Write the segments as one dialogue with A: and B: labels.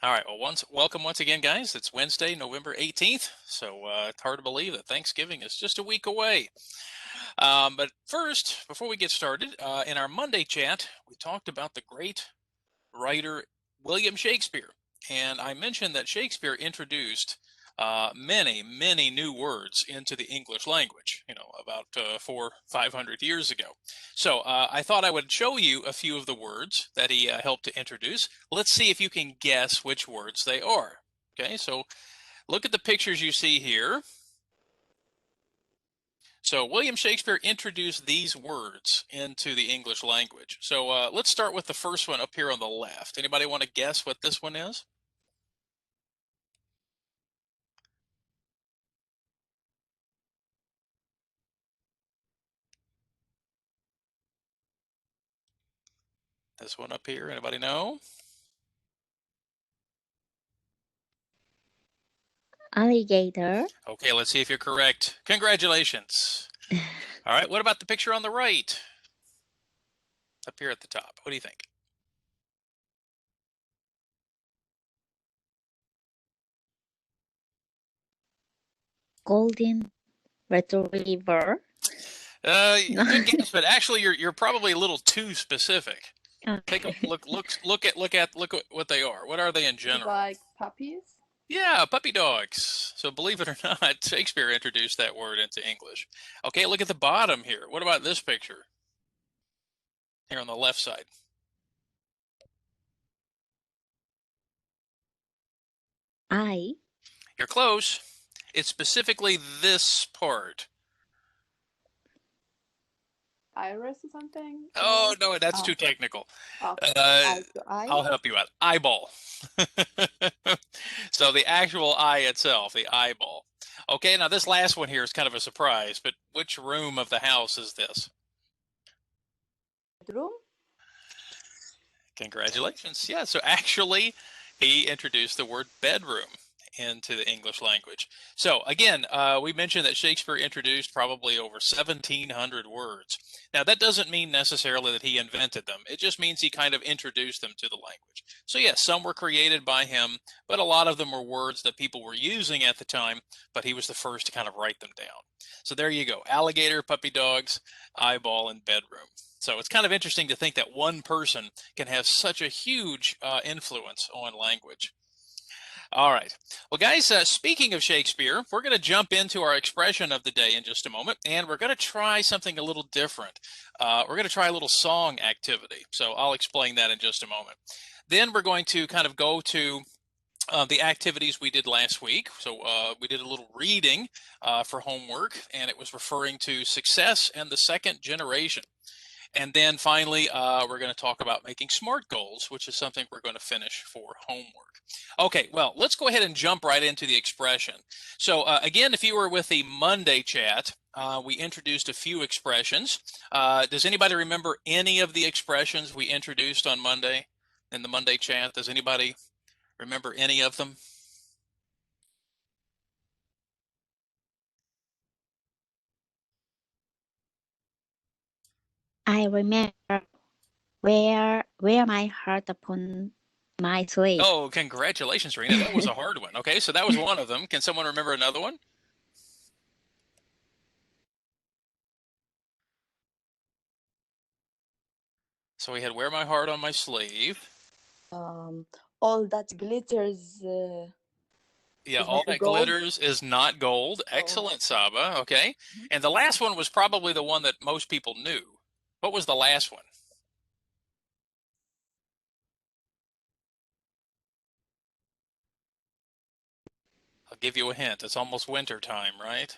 A: All right. Well, welcome once again, guys. It's Wednesday, November 18th. So it's hard to believe that Thanksgiving is just a week away. But first, before we get started, in our Monday chat, we talked about the great writer William Shakespeare. And I mentioned that Shakespeare introduced many new words into the English language, about 500 years ago. So I thought I would show you a few of the words that he helped to introduce. Let's see if you can guess which words they are. Okay, so look at the pictures you see here. So William Shakespeare introduced these words into the English language. So let's start with the first one up here on the left. Anybody want to guess what this one is? This one up here, anybody know?
B: Alligator.
A: Okay, let's see if you're correct. Congratulations. All right, what about the picture on the right? Up here at the top, what do you think?
B: Golden retriever. No.
A: Good guess, but actually you're probably a little too specific. Take a
B: Okay.
A: look at what they are. What are they in general?
C: Like puppies?
A: Yeah, puppy dogs. So believe it or not, Shakespeare introduced that word into English. Okay, look at the bottom here. What about this picture? Here on the left side.
B: I.
A: You're close. It's specifically this part.
C: Iris or something?
A: Oh, no, that's
C: Oh.
A: too technical.
C: Oh.
A: I'll help you out. Eyeball. So the actual eye itself, the eyeball. Okay, now this last one here is kind of a surprise, but which room of the house is this?
C: Bedroom?
A: Congratulations. Yeah, so actually he introduced the word bedroom into the English language. So again, we mentioned that Shakespeare introduced probably over 1,700 words. Now that doesn't mean necessarily that he invented them. It just means he kind of introduced them to the language. So yes, some were created by him, but a lot of them were words that people were using at the time, but he was the first to kind of write them down. So there you go, alligator, puppy dogs, eyeball, and bedroom. So it's kind of interesting to think that one person can have such a huge influence on language. All right. Well, guys, speaking of Shakespeare, we're going to jump into our expression of the day in just a moment, and we're going to try something a little different. We're going to try a little song activity. So I'll explain that in just a moment. Then we're going to kind of go to the activities we did last week. So we did a little reading for homework, and it was referring to success and the second generation. And then finally, we're going to talk about making SMART goals, which is something we're going to finish for homework. Okay, well, let's go ahead and jump right into the expression. So again, if you were with the Monday chat, we introduced a few expressions. Does anybody remember any of the expressions we introduced on Monday in the Monday chat? Does anybody remember any of them?
B: I remember where my heart upon my sleeve.
A: Oh, congratulations, Rena. That was a hard one. Okay, so that was one of them. Can someone remember another one? So we had wear my heart on my sleeve.
C: All that glitters.
A: Yeah,
C: Is
A: all
C: not
A: that
C: gold.
A: glitters is not gold. Excellent, Saba. Okay. And the last one was probably the one that most people knew. What was the last one? I'll give you a hint. It's almost winter time, right?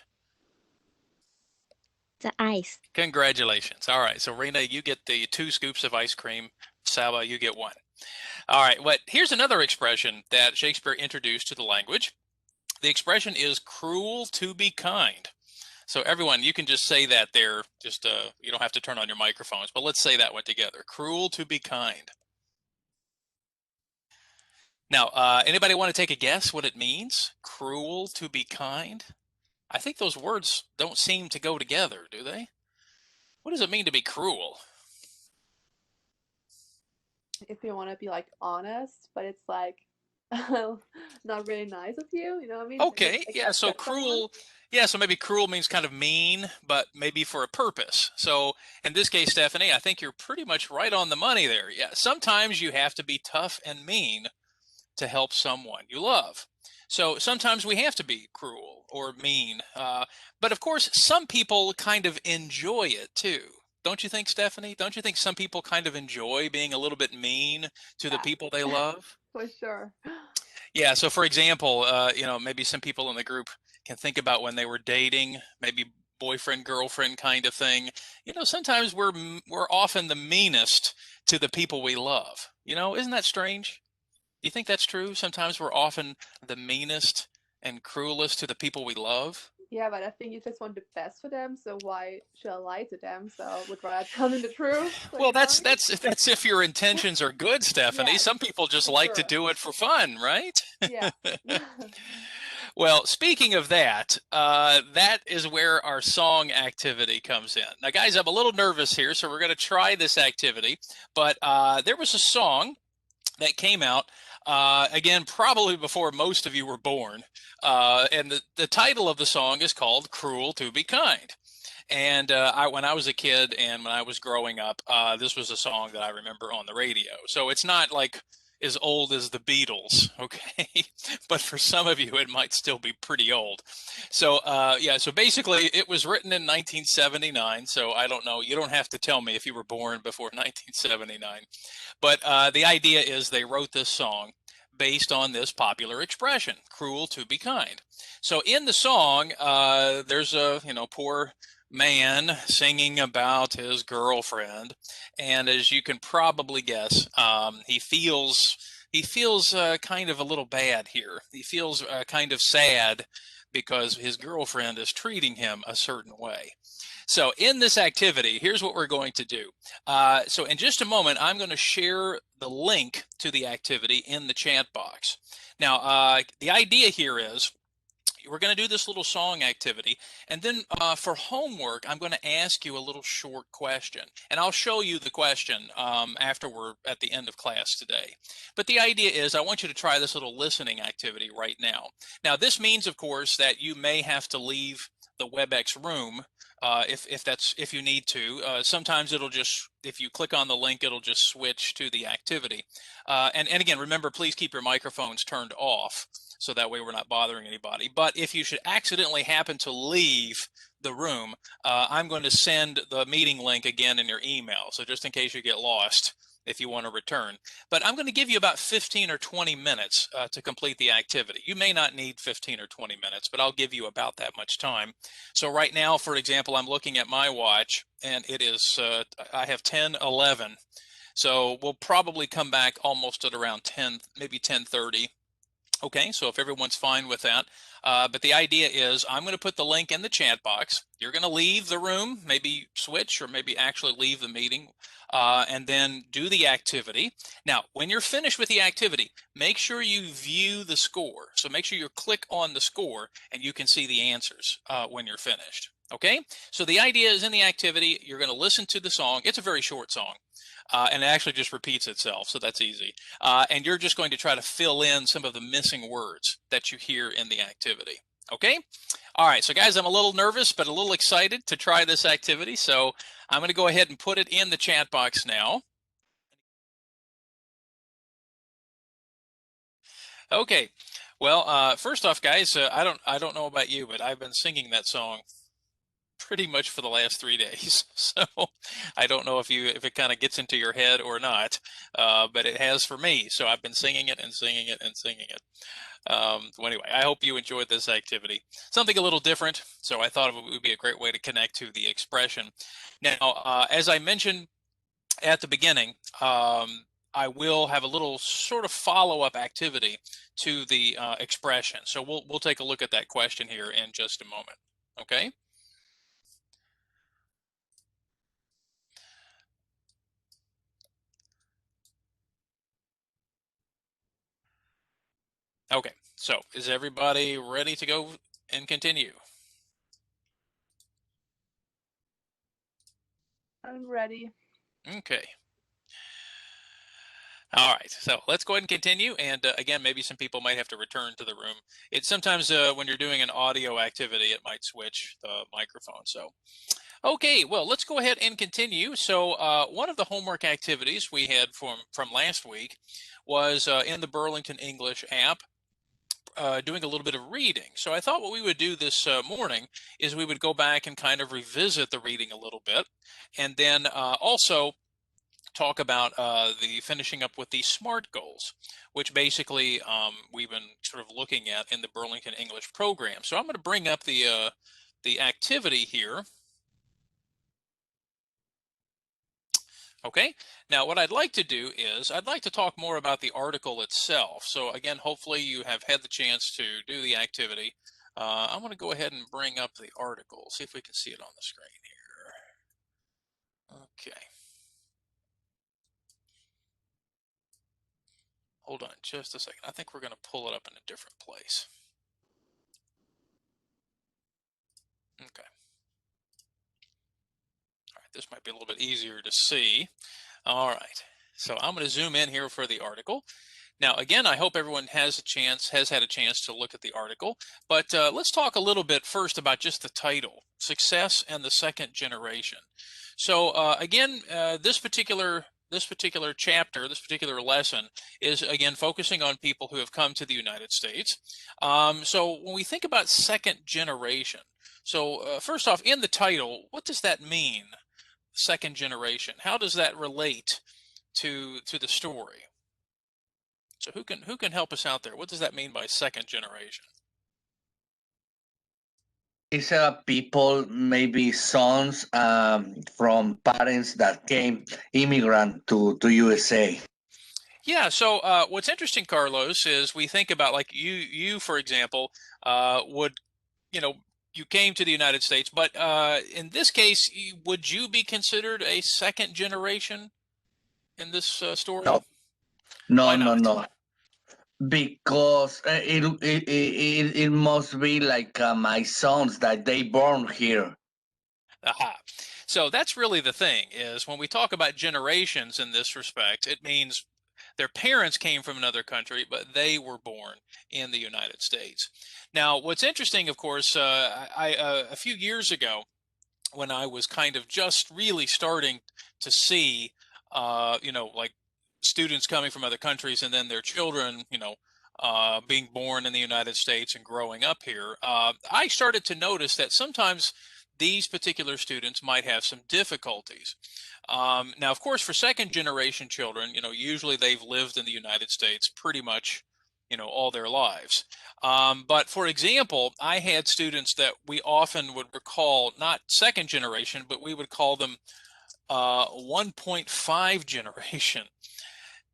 B: The ice.
A: Congratulations. All right. So, Rena, you get the 2 scoops of ice cream. Saba, you get 1. All right. But here's another expression that Shakespeare introduced to the language. The expression is cruel to be kind. So everyone, you can just say that there. Just you don't have to turn on your microphones, but let's say that one together. Cruel to be kind. Now, anybody want to take a guess what it means? Cruel to be kind? I think those words don't seem to go together, do they? What does it mean to be cruel?
C: If you want to be like honest, but it's like not really nice of you. You know what I mean?
A: Okay,
C: Like
A: yeah, so
C: upset someone.
A: cruel, yeah, so maybe cruel means kind of mean, but maybe for a purpose. So in this case, Stephanie, I think you're pretty much right on the money there. Yeah, sometimes you have to be tough and mean to help someone you love. So sometimes we have to be cruel or mean. But of course, some people kind of enjoy it too. Don't you think, Stephanie? Don't you think some people kind of enjoy being a little bit mean to the
C: Yeah,
A: people they love?
C: for sure.
A: Yeah, so for example, maybe some people in the group can think about when they were dating, maybe boyfriend, girlfriend kind of thing. Sometimes we're often the meanest to the people we love. Isn't that strange? You think that's true? Sometimes we're often the meanest and cruelest to the people we love.
C: Yeah, but I think you just want the best for them, so why should I lie to them? So I would rather tell them the truth. So
A: Well,
C: you know what
A: that's
C: I mean?
A: that's if your intentions are good, Stephanie.
C: Yes,
A: Some people just
C: for
A: like to
C: sure.
A: do it for fun, right?
C: Yeah.
A: Well, speaking of that, that is where our song activity comes in. Now, guys, I'm a little nervous here, so we're going to try this activity. But there was a song that came out, again, probably before most of you were born. And the title of the song is called Cruel to Be Kind. And when I was a kid and when I was growing up, this was a song that I remember on the radio. So it's not like as old as the Beatles, okay? But for some of you, it might still be pretty old. So yeah, so basically it was written in 1979. So I don't know. You don't have to tell me if you were born before 1979. But the idea is they wrote this song based on this popular expression, cruel to be kind. So in the song, there's a poor man singing about his girlfriend, and as you can probably guess, he feels kind of a little bad here. He feels kind of sad because his girlfriend is treating him a certain way. So in this activity, here's what we're going to do. So in just a moment, I'm going to share the link to the activity in the chat box. Now, the idea here is we're going to do this little song activity, and then for homework I'm going to ask you a little short question, and I'll show you the question after we're at the end of class today. But the idea is I want you to try this little listening activity right now. Now this means, of course, that you may have to leave the WebEx room if you need to. Sometimes it'll just, if you click on the link, it'll just switch to the activity. And again, remember, please keep your microphones turned off so that way we're not bothering anybody. But if you should accidentally happen to leave the room, I'm going to send the meeting link again in your email. So just in case you get lost, if you want to return. But I'm going to give you about 15 or 20 minutes to complete the activity. You may not need 15 or 20 minutes, but I'll give you about that much time. So right now, for example, I'm looking at my watch, and it is, I have 10:11. So we'll probably come back almost at around 10, maybe 10:30. Okay, so if everyone's fine with that. But the idea is I'm going to put the link in the chat box. You're going to leave the room, maybe switch or maybe actually leave the meeting, and then do the activity. Now, when you're finished with the activity, make sure you view the score. So make sure you click on the score and you can see the answers when you're finished. Okay, so the idea is in the activity, you're going to listen to the song. It's a very short song. And it actually just repeats itself, so that's easy. And you're just going to try to fill in some of the missing words that you hear in the activity. Okay? All right, so guys, I'm a little nervous, but a little excited to try this activity. So I'm going to go ahead and put it in the chat box now. Okay. Well, first off, guys, I don't know about you, but I've been singing that song pretty much for the last 3 days. So I don't know if it kind of gets into your head or not, but it has for me. So I've been singing it and singing it and singing it. Well, anyway, I hope you enjoyed this activity. Something a little different, so I thought it would be a great way to connect to the expression. Now, as I mentioned at the beginning, I will have a little sort of follow-up activity to the expression. So we'll take a look at that question here in just a moment. Okay. Okay, so is everybody ready to go and continue?
C: I'm ready.
A: Okay. All right, so let's go ahead and continue. And again, maybe some people might have to return to the room. It's sometimes when you're doing an audio activity, it might switch the microphone. So, okay, well, let's go ahead and continue. So one of the homework activities we had from last week was in the Burlington English app, doing a little bit of reading. So I thought what we would do this morning is we would go back and kind of revisit the reading a little bit, and then also talk about the finishing up with the SMART goals, which basically we've been sort of looking at in the Burlington English program. So I'm going to bring up the activity here. Okay, now what I'd like to do is I'd like to talk more about the article itself. So again, hopefully you have had the chance to do the activity. I'm going to go ahead and bring up the article, see if we can see it on the screen here. Okay. Hold on just a second. I think we're going to pull it up in a different place. Okay. All right, this might be a little bit easier to see. All right, so I'm going to zoom in here for the article. Now, again, I hope everyone has had a chance to look at the article, but let's talk a little bit first about just the title, Success and the Second Generation. So again, this particular chapter, this particular lesson is again focusing on people who have come to the United States. So when we think about second generation, so first off, in the title, what does that mean? Second generation. How does that relate to the story? So who can help us out there? What does that mean by second generation?
D: These are people, maybe sons from parents that came immigrant to USA.
A: Yeah, so what's interesting, Carlos, is we think about like you for example, would, you came to the United States, but in this case, would you be considered a second generation in this story?
D: No,
A: Why
D: no,
A: not?
D: no. Because it must be like my sons that they born here.
A: Aha. So that's really the thing, is when we talk about generations in this respect, it means their parents came from another country, but they were born in the United States. Now, what's interesting, of course, a few years ago, when I was kind of just really starting to see, like students coming from other countries and then their children, being born in the United States and growing up here, I started to notice that sometimes these particular students might have some difficulties. Now, of course, for second generation children, usually they've lived in the United States pretty much, all their lives. But for example, I had students that we often would recall not second generation, but we would call them 1.5 generation.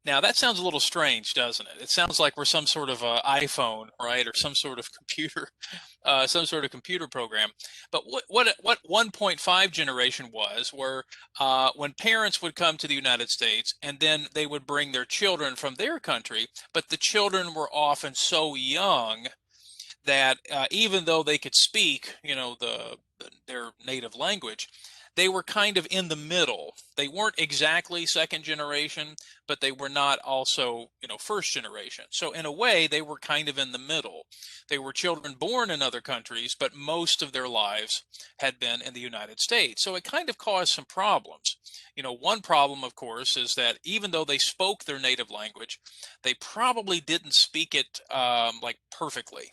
A: Now that sounds a little strange, doesn't it? It sounds like we're some sort of iPhone, right, or some sort of computer, some sort of computer program. But what 1.5 generation was, were when parents would come to the United States and then they would bring their children from their country, but the children were often so young that even though they could speak, their native language, they were kind of in the middle. They weren't exactly second generation, but they were not also, first generation. So in a way, they were kind of in the middle. They were children born in other countries, but most of their lives had been in the United States. So it kind of caused some problems. One problem, of course, is that even though they spoke their native language, they probably didn't speak it like perfectly.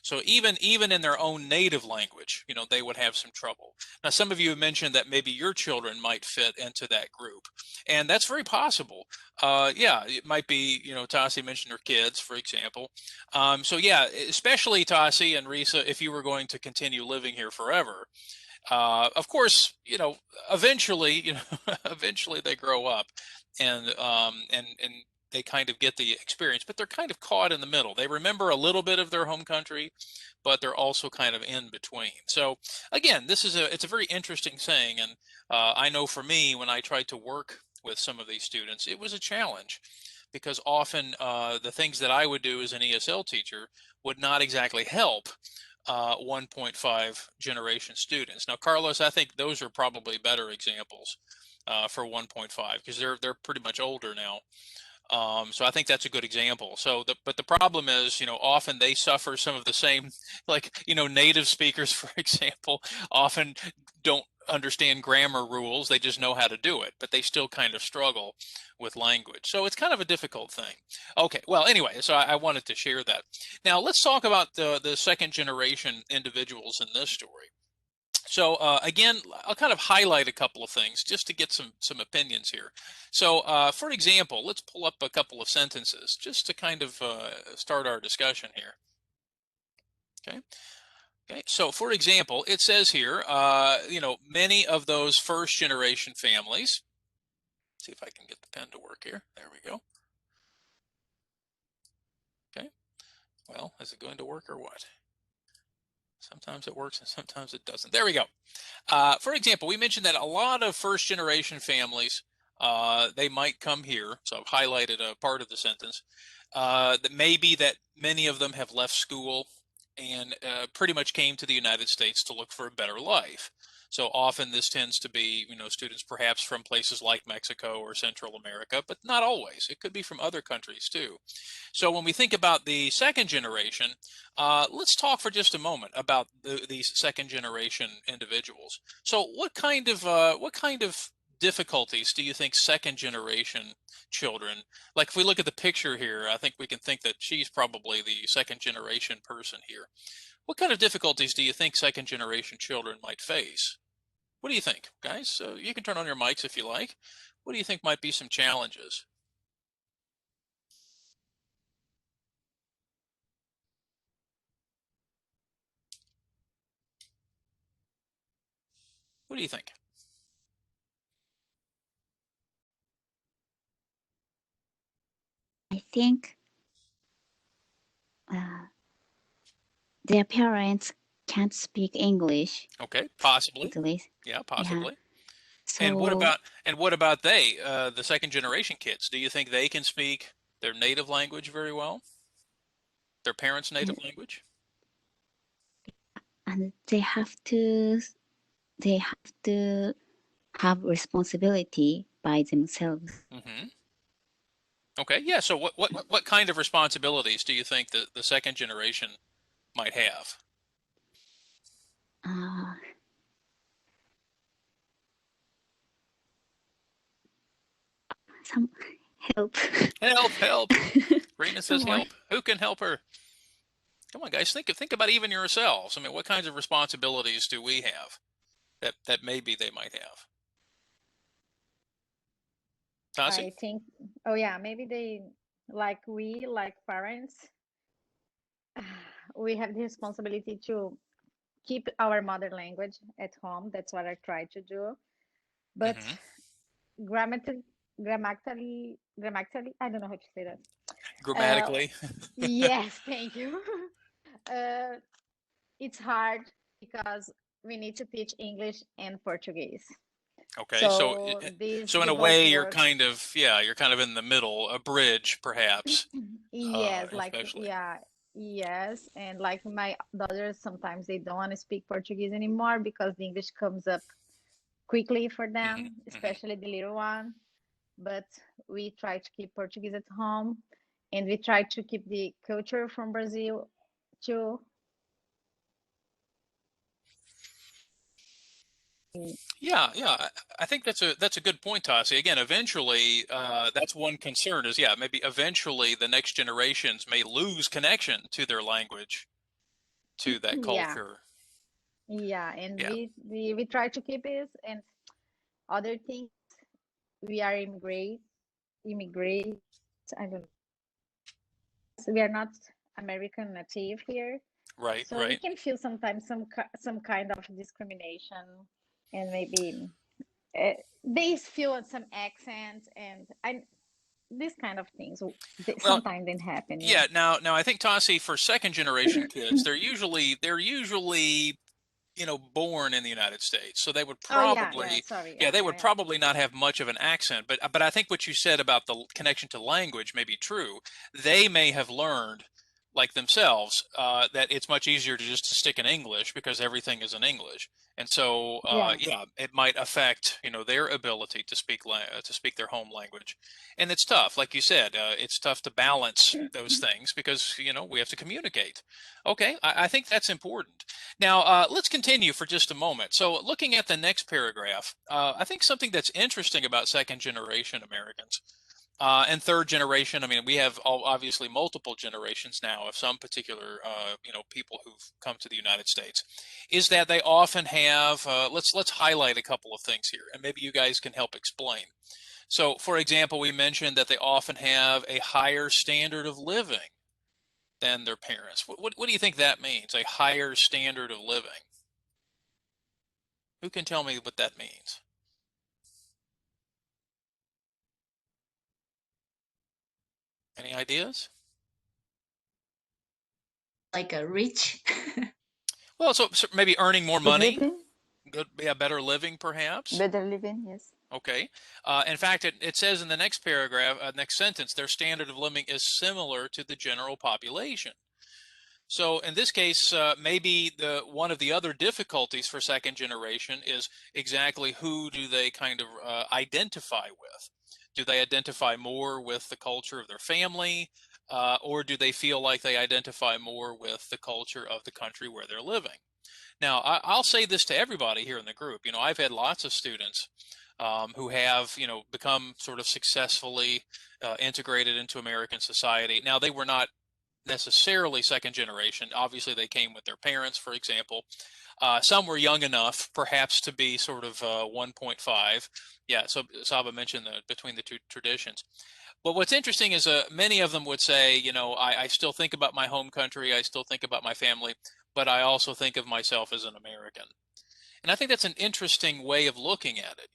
A: So even in their own native language, they would have some trouble. Now, some of you have mentioned that maybe your children might fit into that group, and that's very possible. Yeah, it might be, Tassie mentioned her kids, for example. So yeah, especially Tassie and Risa, if you were going to continue living here forever. Of course, eventually, eventually they grow up, and they kind of get the experience, but they're kind of caught in the middle. They remember a little bit of their home country, but they're also kind of in between. So again, it's a very interesting thing, and I know for me, when I tried to work with some of these students, it was a challenge, because often the things that I would do as an ESL teacher would not exactly help 1.5 generation students. Now, Carlos, I think those are probably better examples for 1.5, because they're pretty much older now. So I think that's a good example. But the problem is, often they suffer some of the same, like, native speakers, for example, often don't understand grammar rules. They just know how to do it, but they still kind of struggle with language. So it's kind of a difficult thing. Okay, well, anyway, so I wanted to share that. Now let's talk about the second generation individuals in this story. So again, I'll kind of highlight a couple of things just to get some opinions here. So for example, let's pull up a couple of sentences just to kind of start our discussion here. Okay. So for example, it says here, many of those first generation families. See if I can get the pen to work here. There we go. Okay. Well, is it going to work or what? Sometimes it works and sometimes it doesn't. There we go. For example, we mentioned that a lot of first generation families, they might come here. So I've highlighted a part of the sentence. That maybe that many of them have left school and pretty much came to the United States to look for a better life. So often this tends to be, students perhaps from places like Mexico or Central America, but not always. It could be from other countries too. So when we think about the second generation, let's talk for just a moment about these second generation individuals. So what kind of difficulties do you think second generation children, like if we look at the picture here, I think we can think that she's probably the second generation person here. What kind of difficulties do you think second generation children might face? What do you think, guys? You can turn on your mics if you like. What do you think might be some challenges? What do you think?
B: I think their parents can't speak English.
A: Okay, possibly.
B: At least.
A: Yeah, possibly.
B: So
A: And what about they, the second generation kids? Do you think they can speak their native language very well? Their parents' native language?
B: and they have to have responsibility by themselves.
A: Mm-hmm. Okay, yeah. So what kind of responsibilities do you think that the second generation might have?
B: Some help.
A: Help. Rena says
B: Someone.
A: help. Who can help her? Come on, guys, think about even yourselves. I mean, what kinds of responsibilities do we have that maybe they might have? Tasi?
E: I think, maybe they, like parents, we have the responsibility to keep our mother language at home. That's what I try to do. But grammatically, I don't know how to say that.
A: Grammatically?
E: Yes, thank you. It's hard because we need to teach English and Portuguese.
A: Okay, so in a way you're kind of in the middle, a bridge perhaps.
E: Yes,
A: especially.
E: yes, and like my daughters sometimes they don't want to speak Portuguese anymore because the English comes up quickly for them, especially the little one. But we try to keep Portuguese at home, and we try to keep the culture from Brazil too.
A: Yeah. I think that's a good point, Tasi. Again, eventually, that's one concern is, maybe eventually the next generations may lose connection to their language, to that culture.
E: Yeah, and we try to keep it. And other things, we are immigrants. I don't know. We are not American native here.
A: Right,
E: so
A: right.
E: we can feel sometimes some kind of discrimination, and maybe they feel some accent and these kind of things sometimes they happen.
A: Yeah. Now I think, Tasi, for second generation kids, they're usually born in the United States, so they would probably they would probably not have much of an accent. But I think what you said about the connection to language may be true. They may have learned like themselves, that it's much easier to just to stick in English because everything is in English. And so, yeah, it might affect, their ability to speak their home language. And it's tough, like you said, it's tough to balance those things because, we have to communicate. Okay, I think that's important. Now, let's continue for just a moment. So looking at the next paragraph, I think something that's interesting about second generation Americans and third generation, I mean, we have obviously multiple generations now of some particular, people who've come to the United States, is that they often have, let's highlight a couple of things here, and maybe you guys can help explain. So, for example, we mentioned that they often have a higher standard of living than their parents. What do you think that means, a higher standard of living? Who can tell me what that means? Any ideas?
F: Like a rich.
A: Well, so maybe earning more
G: Good
A: money,
G: living,
A: good, yeah, better living perhaps.
G: better living, yes.
A: Okay. In fact, it says in the next paragraph, next sentence, their standard of living is similar to the general population. So in this case, maybe one of the other difficulties for second generation is exactly who do they kind of identify with? Do they identify more with the culture of their family, or do they feel like they identify more with the culture of the country where they're living? Now, I'll say this to everybody here in the group. I've had lots of students who have, become sort of successfully integrated into American society. Now, they were not necessarily second generation. Obviously, they came with their parents, for example. Some were young enough, perhaps, to be sort of 1.5. Yeah, so Saba mentioned between the two traditions. But what's interesting is many of them would say, I still think about my home country, I still think about my family, but I also think of myself as an American. And I think that's an interesting way of looking at it.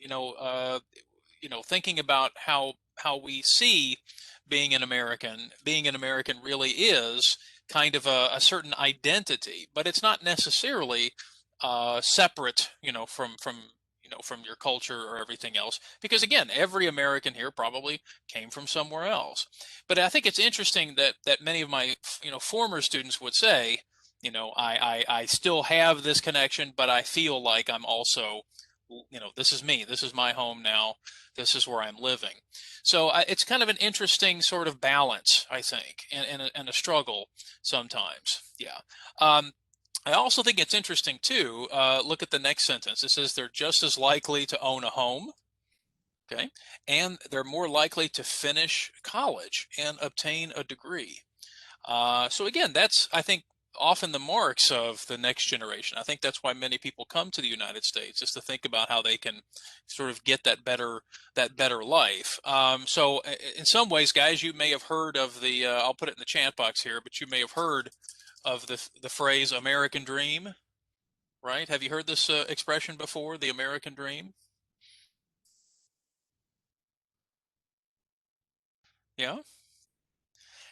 A: Thinking about how we see being an American. Being an American really is kind of a certain identity, but it's not necessarily separate, from your culture or everything else. Because again, every American here probably came from somewhere else. But I think it's interesting that many of my former students would say, I still have this connection, but I feel like I'm also, this is me. This is my home now. This is where I'm living. So it's kind of an interesting sort of balance, I think, and a struggle sometimes. Yeah. I also think it's interesting too. Look at the next sentence. It says they're just as likely to own a home. Okay. And they're more likely to finish college and obtain a degree. So again, that's, I think, often the marks of the next generation. I think that's why many people come to the United States, is to think about how they can sort of get that better life. So in some ways, guys, you may have heard of the, I'll put it in the chat box here, but you may have heard of the phrase American Dream, right? Have you heard this expression before, the American Dream? Yeah.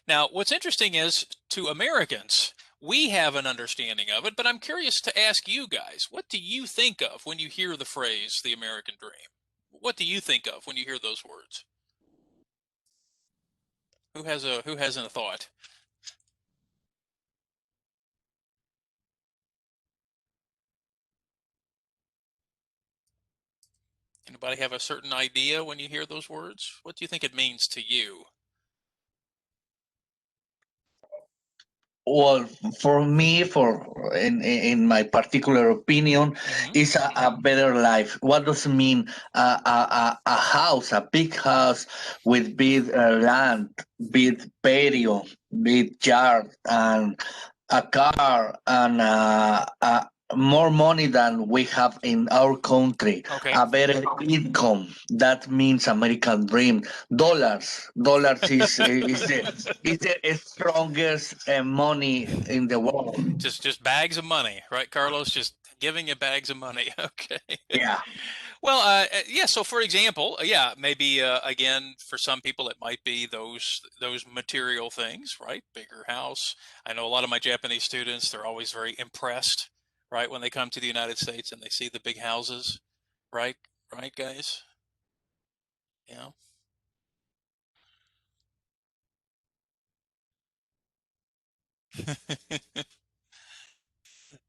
A: Now, what's interesting is, to Americans, we have an understanding of it, but I'm curious to ask you guys, what do you think of when you hear the phrase, the American Dream? What do you think of when you hear those words? Who hasn't a thought? Anybody have a certain idea when you hear those words? What do you think it means to you?
D: Well, for me, in my particular opinion, is a better life. What does it mean? A house, a big house with big land, big patio, big yard, and a car, and more money than we have in our country.
A: Okay.
D: A better income. That means American dream. Dollars is the strongest money in the world.
A: Just bags of money, right, Carlos? Just giving you bags of money. Okay.
D: Yeah.
A: Well, yeah. So, for example, yeah, maybe again, for some people, it might be those material things, right? Bigger house. I know a lot of my Japanese students; they're always very impressed, right, when they come to the United States and they see the big houses, right? Right, guys? Yeah.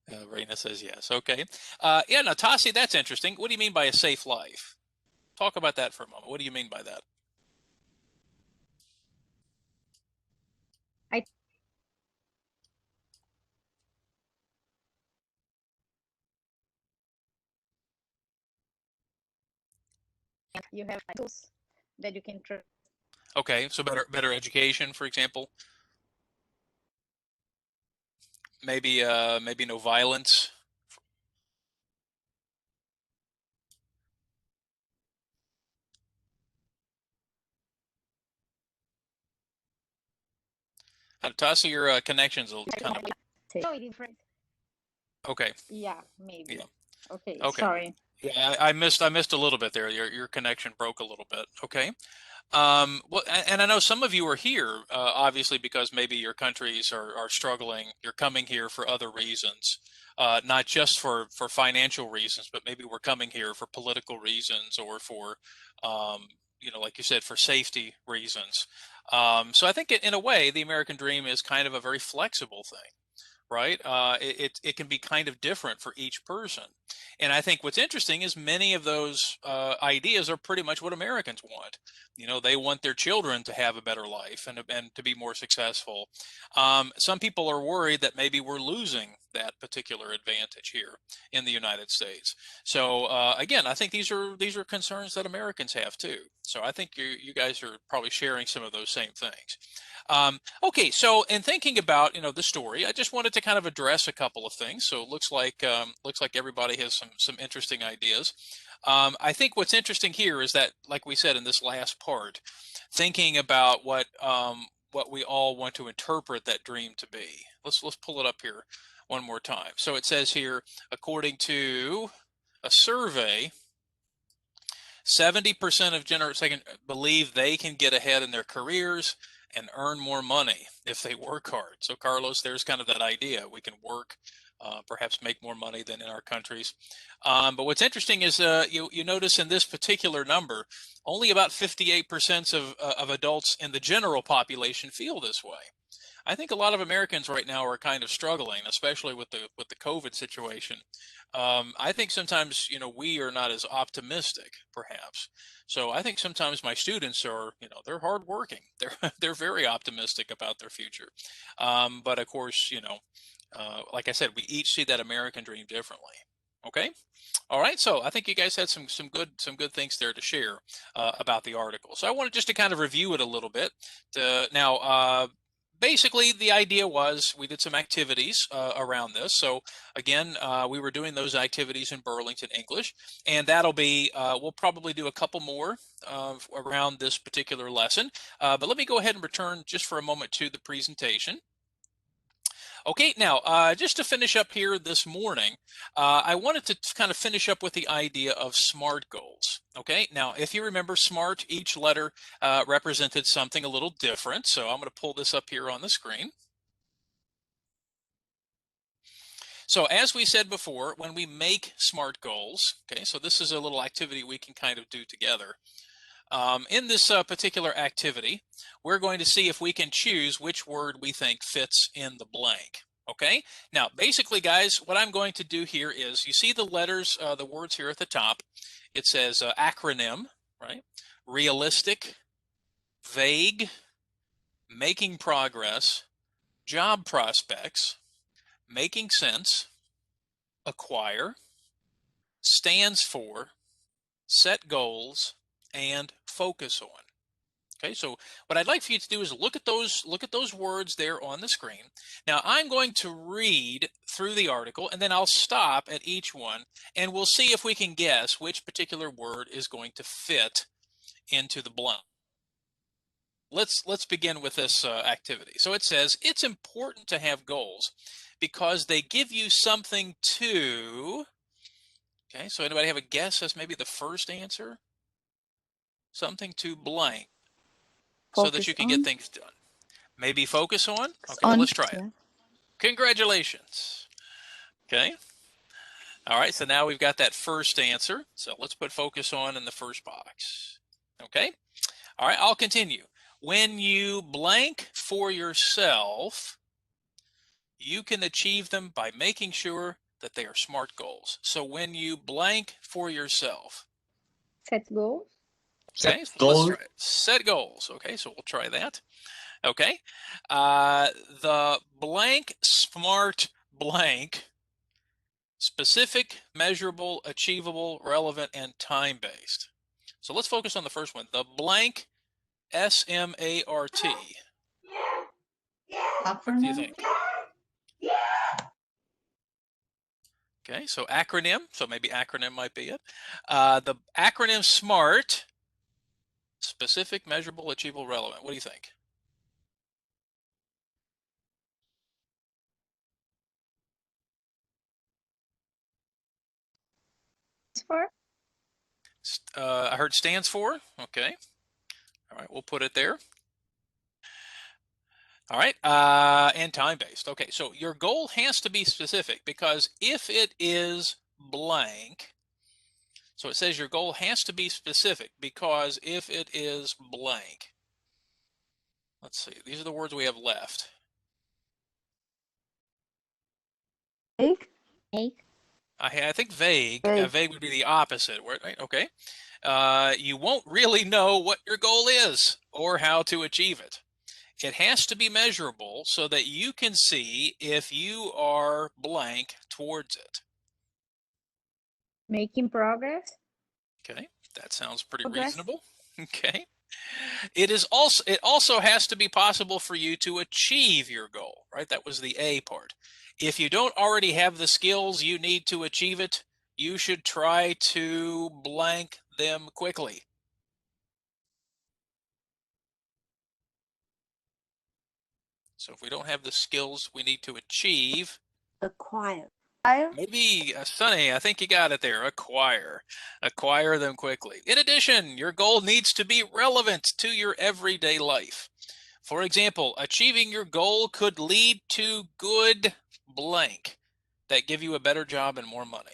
A: Raina says yes. Okay. Yeah, now Tassi, that's interesting. What do you mean by a safe life? Talk about that for a moment. What do you mean by that?
E: I think you have like, tools that you can trust.
A: Okay, so better education, for example. Maybe no violence. Tassi, your connection's kind of
E: Oh, different.
A: okay.
E: Yeah, maybe.
A: Yeah.
E: Okay,
A: Okay.
E: sorry.
A: Yeah, I missed a little bit there. Your connection broke a little bit. Okay. Well, and I know some of you are here, obviously, because maybe your countries are struggling. You're coming here for other reasons, not just for financial reasons, but maybe we're coming here for political reasons or for, like you said, for safety reasons. So I think in a way, the American dream is kind of a very flexible thing, right? It can be kind of different for each person. And I think what's interesting is many of those ideas are pretty much what Americans want. They want their children to have a better life and to be more successful. Some people are worried that maybe we're losing that particular advantage here in the United States. So again, I think these are concerns that Americans have too. So I think you guys are probably sharing some of those same things. Okay, so in thinking about the story, I just wanted to kind of address a couple of things. So it looks like everybody has some interesting ideas. I think what's interesting here is that, like we said in this last part, thinking about what we all want to interpret that dream to be. Let's pull it up here one more time. So it says here, according to a survey, 70% of Gen X believe they can get ahead in their careers and earn more money if they work hard. So Carlos, there's kind of that idea. We can work, perhaps make more money than in our countries. But what's interesting is you notice in this particular number, only about 58% of adults in the general population feel this way. I think a lot of Americans right now are kind of struggling, especially with the COVID situation. I think sometimes we are not as optimistic, perhaps. So I think sometimes my students are they're hardworking. They're very optimistic about their future. But of course like I said, we each see that American dream differently. Okay. All right. So I think you guys had some good things there to share about the article. So I wanted just to kind of review it a little bit. Now, basically, the idea was we did some activities around this. So again, we were doing those activities in Burlington English, and that'll be, we'll probably do a couple more around this particular lesson. But let me go ahead and return just for a moment to the presentation. Okay, now, just to finish up here this morning, I wanted to kind of finish up with the idea of SMART goals. Okay, now, if you remember SMART, each letter represented something a little different. So I'm going to pull this up here on the screen. So as we said before, when we make SMART goals, okay, so this is a little activity we can kind of do together. In this particular activity, we're going to see if we can choose which word we think fits in the blank. Okay, now basically, guys, what I'm going to do here is, you see the letters, the words here at the top. It says acronym, right? Realistic, vague, making progress, job prospects, making sense, acquire, stands for, set goals, and focus on. Okay, so what I'd like for you to do is look at those words there on the screen. Now I'm going to read through the article, and then I'll stop at each one, and we'll see if we can guess which particular word is going to fit into the blank. Let's begin with this activity. So it says it's important to have goals because they give you something to. Okay, so anybody have a guess as maybe the first answer? Something to blank. So that you can get things done. Maybe focus on? Okay, well, let's try it. Congratulations. Okay. All right, so now we've got that first answer. So let's put focus on in the first box. Okay. All right, I'll continue. When you blank for yourself, you can achieve them by making sure that they are SMART goals. So when you blank for yourself,
E: Set goals.
A: okay, so let's try it. Set goals. Okay, so we'll try that. Okay, the blank SMART blank, specific, measurable, achievable, relevant, and time-based. So let's focus on the first one, the blank SMART. What do you think? Okay, so acronym, so maybe acronym might be it. The acronym SMART, specific, measurable, achievable, relevant. What do you think?
E: For
A: I heard stands for. Okay. All right, we'll put it there. All right, and time-based. Okay, so your goal has to be specific, because if it is blank, so it says your goal has to be specific, because if it is blank, let's see, these are the words we have left.
C: Vague?
A: I think vague.
C: Vague.
A: Vague would be the opposite, right? Okay. You won't really know what your goal is or how to achieve it. It has to be measurable so that you can see if you are blank towards it.
E: making progress.
A: Okay, that sounds pretty
C: Progress.
A: reasonable. Okay. It also has to be possible for you to achieve your goal, right? That was the A part. If you don't already have the skills you need to achieve it, you should try to blank them quickly. So if we don't have the skills we need to achieve,
C: Acquire.
A: maybe, Sunny, I think you got it there. Acquire them quickly. In addition, your goal needs to be relevant to your everyday life. For example, achieving your goal could lead to good blank that give you a better job and more money.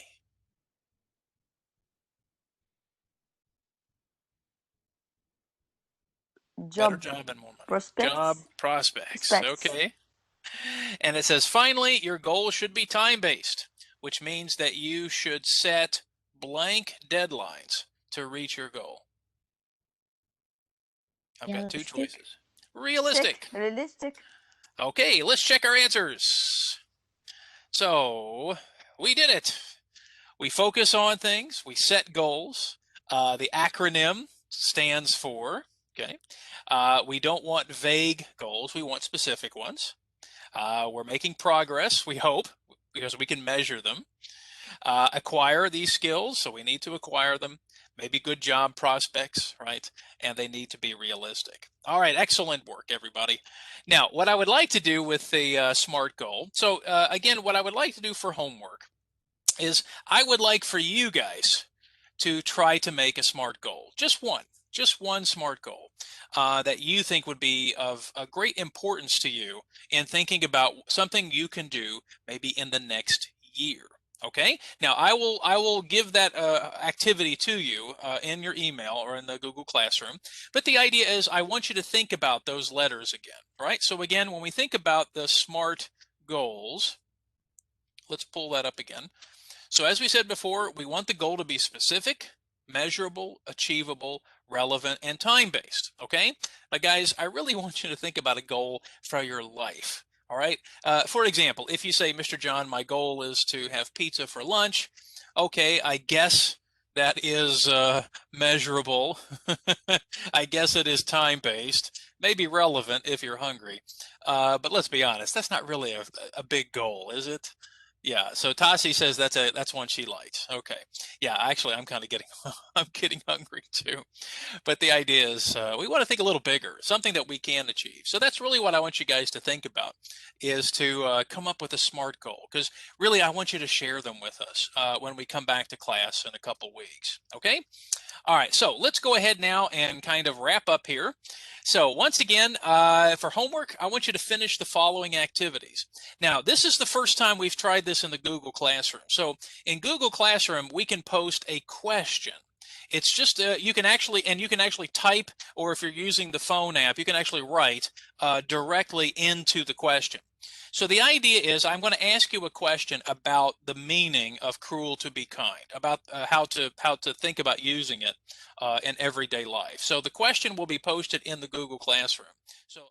A: Better job and more money.
C: Prospects.
A: Job prospects.
C: Prospects.
A: Okay. And it says, finally, your goal should be time-based, which means that you should set blank deadlines to reach your goal. I've got two choices. Realistic.
C: Realistic.
A: Okay, let's check our answers. So we did it. We focus on things. We set goals. The acronym stands for, okay. We don't want vague goals. We want specific ones. We're making progress, we hope, because we can measure them. Acquire these skills, so we need to acquire them. Maybe good job prospects, right? And they need to be realistic. All right, excellent work, everybody. Now, what I would like to do with the SMART goal, so again, what I would like to do for homework is I would like for you guys to try to make a SMART goal, just one SMART goal that you think would be of a great importance to you in thinking about something you can do maybe in the next year. Okay, now I will give that activity to you in your email or in the Google Classroom. But the idea is I want you to think about those letters again, right? So again, when we think about the SMART goals, let's pull that up again. So as we said before, we want the goal to be specific, measurable, achievable, relevant, and time-based, okay? But guys, I really want you to think about a goal for your life. All right. For example, if you say, Mr. John, my goal is to have pizza for lunch. Okay, I guess that is measurable. I guess it is time-based, maybe relevant if you're hungry. But let's be honest, that's not really a big goal, is it? Yeah, so Tassi says that's one she likes. Okay. Yeah, actually I'm kind of getting hungry too. But the idea is we want to think a little bigger, something that we can achieve. So that's really what I want you guys to think about, is to come up with a SMART goal, because really I want you to share them with us when we come back to class in a couple weeks. Okay. All right, so let's go ahead now and kind of wrap up here. So once again, for homework, I want you to finish the following activities. Now, this is the first time we've tried this in the Google Classroom. So in Google Classroom, we can post a question. It's just, you can actually type, or if you're using the phone app, you can actually write directly into the question. So the idea is I'm going to ask you a question about the meaning of cruel to be kind, about how to think about using it in everyday life. So the question will be posted in the Google Classroom. So